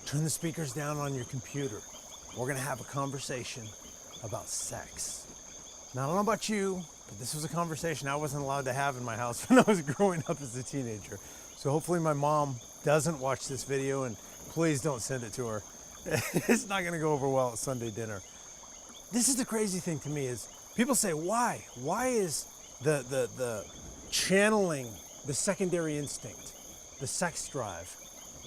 turn the speakers down on your computer. We're gonna have a conversation about sex. Now, I don't know about you, but this was a conversation I wasn't allowed to have in my house when I was growing up as a teenager. So hopefully my mom doesn't watch this video, and please don't send it to her. It's not gonna go over well at Sunday dinner. This is the crazy thing to me is people say, why? Why is the channeling the secondary instinct, the sex drive,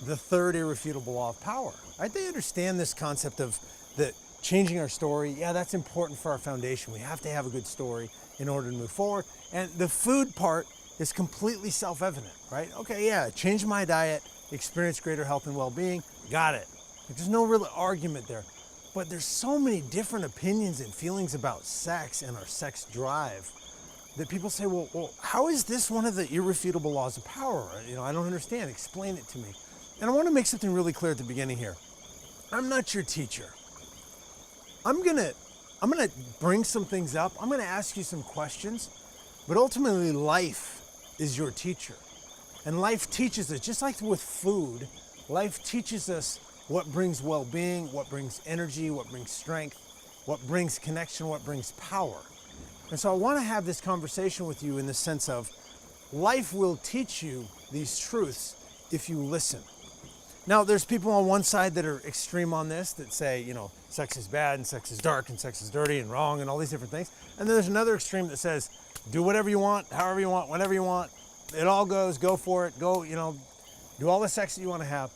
the third irrefutable law of power? Right? They understand this concept of the changing our story. Yeah, that's important for our foundation. We have to have a good story in order to move forward. And the food part is completely self-evident, right? Okay, yeah, change my diet, experience greater health and well-being. Got it. There's no real argument there. But there's so many different opinions and feelings about sex and our sex drive that people say, well, how is this one of the irrefutable laws of power? I don't understand. Explain it to me. And I want to make something really clear at the beginning here. I'm not your teacher. I'm gonna bring some things up. I'm gonna ask you some questions, but ultimately life is your teacher. And life teaches us, just like with food, life teaches us what brings well-being, what brings energy, what brings strength, what brings connection, what brings power. And so I want to have this conversation with you in the sense of life will teach you these truths if you listen. Now, there's people on one side that are extreme on this that say, sex is bad and sex is dark and sex is dirty and wrong and all these different things. And then there's another extreme that says, do whatever you want, however you want, whenever you want. It all goes, go for it, go, do all the sex that you want to have.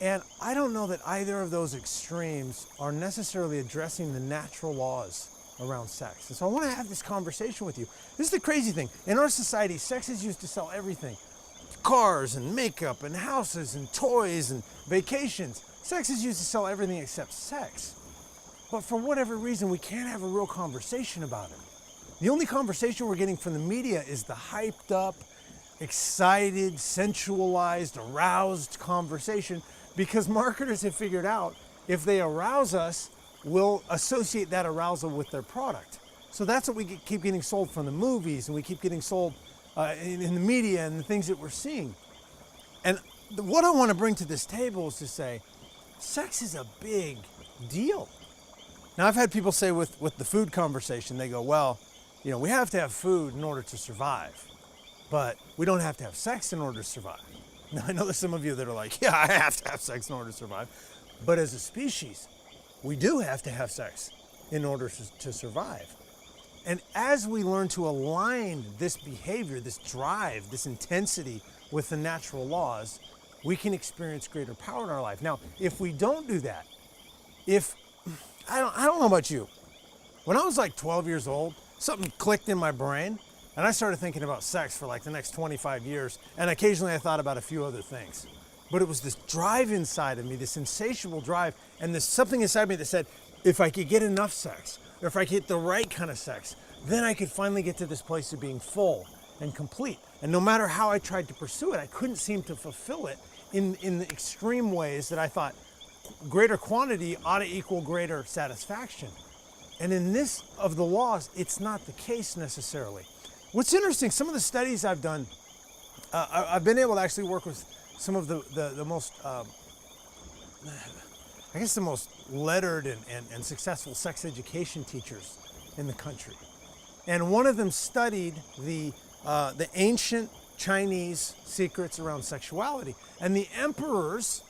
And I don't know that either of those extremes are necessarily addressing the natural laws around sex. And so I want to have this conversation with you. This is the crazy thing. In our society, sex is used to sell everything. Cars and makeup and houses and toys and vacations. Sex is used to sell everything except sex. But for whatever reason, we can't have a real conversation about it. The only conversation we're getting from the media is the hyped up, excited, sensualized, aroused conversation, because marketers have figured out if they arouse us, we'll associate that arousal with their product. So that's what we keep getting sold from the movies, and we keep getting sold in the media and the things that we're seeing. And what I want to bring to this table is to say, sex is a big deal. Now, I've had people say with the food conversation, they go, well, we have to have food in order to survive, but we don't have to have sex in order to survive. Now, I know there's some of you that are like, yeah, I have to have sex in order to survive. But as a species, we do have to have sex in order to survive. And as we learn to align this behavior, this drive, this intensity with the natural laws, we can experience greater power in our life. Now, if we don't do that, I don't know about you, when I was like 12 years old, something clicked in my brain, and I started thinking about sex for like the next 25 years, and occasionally I thought about a few other things. But it was this drive inside of me, this insatiable drive, and there's something inside me that said, if I could get enough sex, or if I could get the right kind of sex, then I could finally get to this place of being full and complete. And no matter how I tried to pursue it, I couldn't seem to fulfill it in the extreme ways that I thought greater quantity ought to equal greater satisfaction. And in this of the laws, it's not the case necessarily. What's interesting, some of the studies I've done, I've been able to actually work with some of the most, the most lettered and successful sex education teachers in the country. And one of them studied the ancient Chinese secrets around sexuality. And the emperors,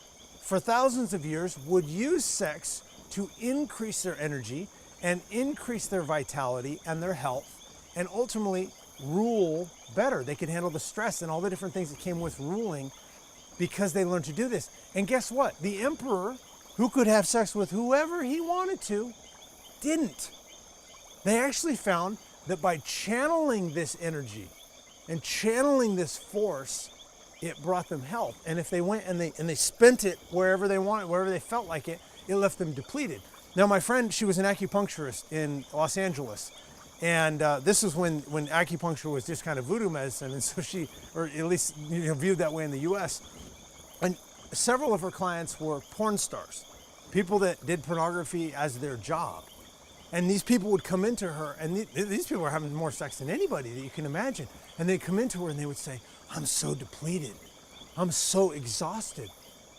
for thousands of years, would use sex to increase their energy and increase their vitality and their health, and ultimately rule better. They could handle the stress and all the different things that came with ruling because they learned to do this. And guess what? The emperor, who could have sex with whoever he wanted to, didn't. They actually found that by channeling this energy and channeling this force, it brought them health. And if they went and they spent it wherever they wanted, wherever they felt like it, it left them depleted. Now, my friend, she was an acupuncturist in Los Angeles. And this was when acupuncture was just kind of voodoo medicine. And so she, or at least viewed that way in the US. And several of her clients were porn stars, people that did pornography as their job. And these people would come into her, and these people were having more sex than anybody that you can imagine. And they'd come into her and they would say, I'm so depleted. I'm so exhausted.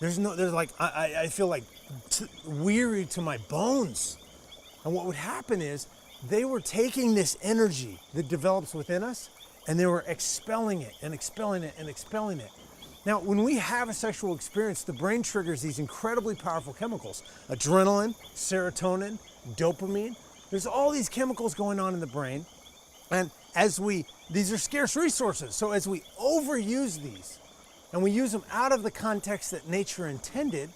I feel like weary to my bones. And what would happen is they were taking this energy that develops within us and they were expelling it and expelling it and expelling it. Now, when we have a sexual experience, the brain triggers these incredibly powerful chemicals: adrenaline, serotonin, dopamine. There's all these chemicals going on in the brain. And these are scarce resources. So as we overuse these and we use them out of the context that nature intended,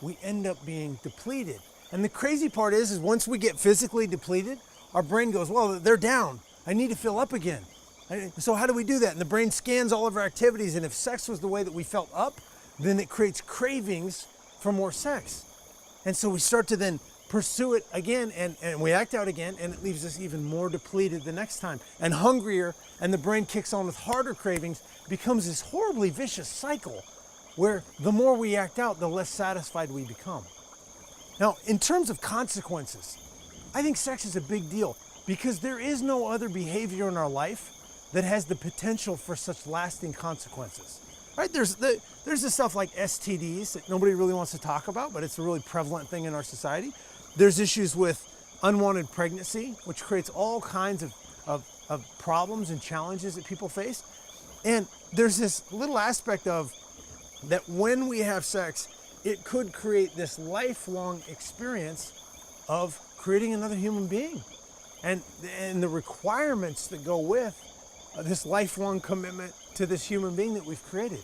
we end up being depleted. And the crazy part is once we get physically depleted, our brain goes, well, they're down. I need to fill up again. So how do we do that? And the brain scans all of our activities. And if sex was the way that we felt up, then it creates cravings for more sex. And so we start to then pursue it again and we act out again, and it leaves us even more depleted the next time and hungrier, and the brain kicks on with harder cravings, becomes this horribly vicious cycle where the more we act out, the less satisfied we become. Now, in terms of consequences, I think sex is a big deal because there is no other behavior in our life that has the potential for such lasting consequences. Right? There's this stuff like STDs that nobody really wants to talk about, but it's a really prevalent thing in our society. There's issues with unwanted pregnancy, which creates all kinds of problems and challenges that people face. And there's this little aspect of that when we have sex, it could create this lifelong experience of creating another human being. And the requirements that go with this lifelong commitment to this human being that we've created.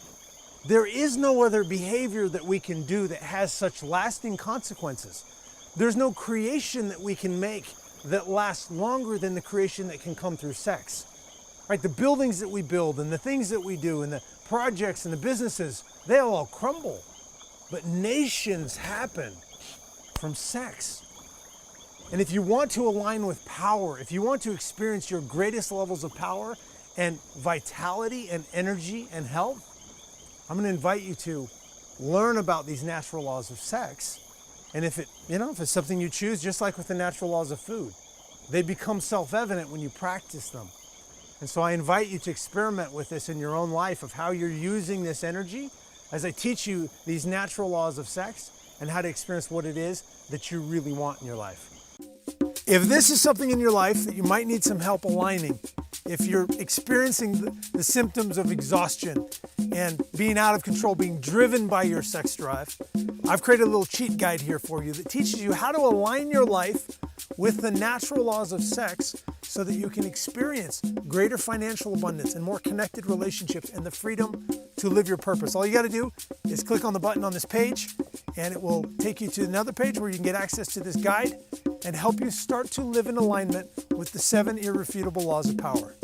There is no other behavior that we can do that has such lasting consequences. There's no creation that we can make that lasts longer than the creation that can come through sex. Right? The buildings that we build and the things that we do and the projects and the businesses, they'll all crumble. But nations happen from sex. And if you want to align with power, if you want to experience your greatest levels of power and vitality and energy and health, I'm going to invite you to learn about these natural laws of sex. And if it's something you choose, just like with the natural laws of food, they become self-evident when you practice them. And so I invite you to experiment with this in your own life of how you're using this energy as I teach you these natural laws of sex and how to experience what it is that you really want in your life. If this is something in your life that you might need some help aligning, if you're experiencing the symptoms of exhaustion and being out of control, being driven by your sex drive, I've created a little cheat guide here for you that teaches you how to align your life with the natural laws of sex so that you can experience greater financial abundance and more connected relationships and the freedom to live your purpose. All you got to do is click on the button on this page and it will take you to another page where you can get access to this guide and help you start to live in alignment with the 7 irrefutable laws of power.